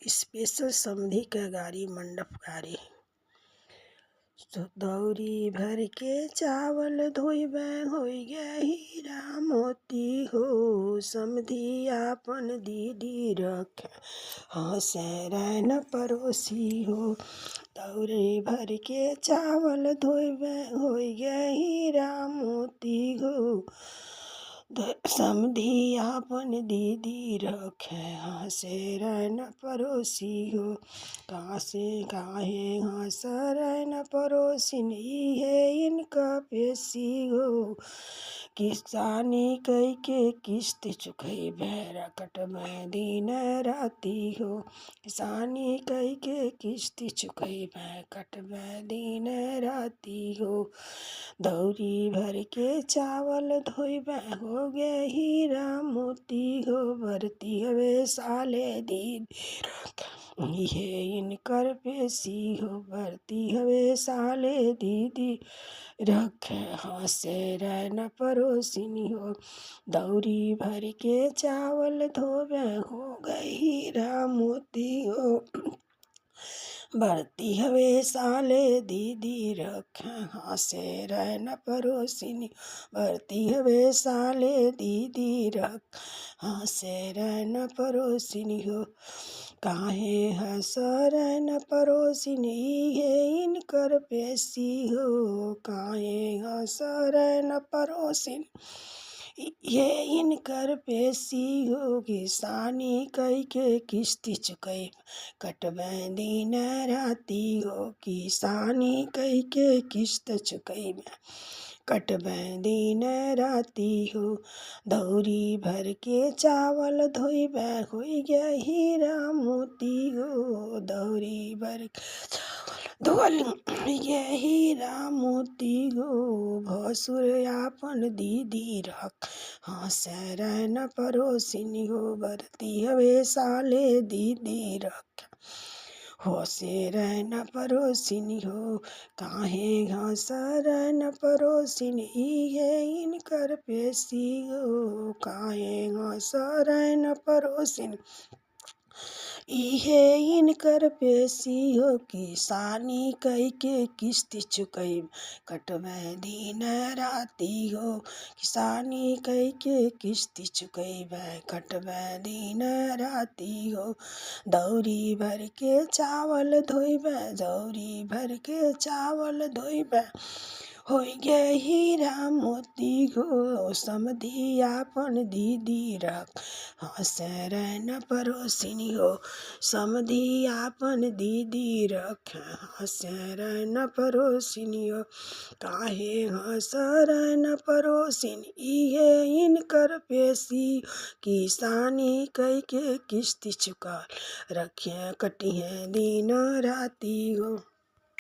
Special समधी के गाड़ी मंडप गाड़ी। दौरी भर के चावल धोइबे होई गे हीरा मोती हो। समधी आपन दीदी रखे हंसे रैन पड़ोसी हो। दौरी भर के चावल धोइबे होई गे हीरा मोती हो। समधी आपन दीदी रखे हंसे रैन पड़ोसी हो। काहे हंस रैन पड़ोसिन इहे इनका पेशी हो। किसानी कई के किस्त चुकइबे कटबे दिन राती हो। किसानी कई के किस्त चुकइबे कटबे दिन राती हो। दौरी भर के चावल धोइबे हो गे हीरा मोती हो। बरती हवे साले दीदी रखे इहे इनकर पेशी हो। बरती हवे साले दीदी रखे हंसे रैन पड़ोसिन हो। दौरी भर के चावल धोबे हो गए हीरा मोती हो। बरती हवे साले दीदी रखे हंसे रैन पड़ोसिन। बरती हवे साले दीदी रखे हंसे रैन पड़ोसिन हो। काहे हंस रैन पड़ोसिन इहे इनकर पेशी हो। काहे हंस रैन पड़ोसिन ये इनकर पेशी हो। किसानी कई के किस्त चुकइबे कटबे दिन राती हो। किसानी कई के किस्त चुकइबे कटबे दिन राती हो। दौरी भर के चावल धोइबे होई गे हीरा मोती हो। दौरी भर के चावल धोई गे हीरा मोती हो। भसुर आपन दीदी रख हंसे रैन पड़ोसिन हो। बरती हवे साले दीदी रख हंसे रैन पड़ोसिन हो। काहे हंस रैन पड़ोसिन इहे इनकर पेशी हो। काहे हंस रैन पड़ोसिन इहे इनकर पेशी हो। किसानी कई के किस्त चुकइबे कटबे दिन राती हो। किसानी कई के किस्त चुकइबे कटबे दिन राती हो। दौरी भर के चावल धोइबे दौरी भर के चावल धोइबे होई गे हीरा मोती हो। समधी आपन दीदी रख हंसे रैन पड़ोसिन हो। समधी आपन दीदी रखे हंसे रैन पड़ोसिन हो। काहे हंस रैन पड़ोसिन इहे इनकर पेशी। किसानी कई के किस्त चुका रखे कटिहे दिन राती हो।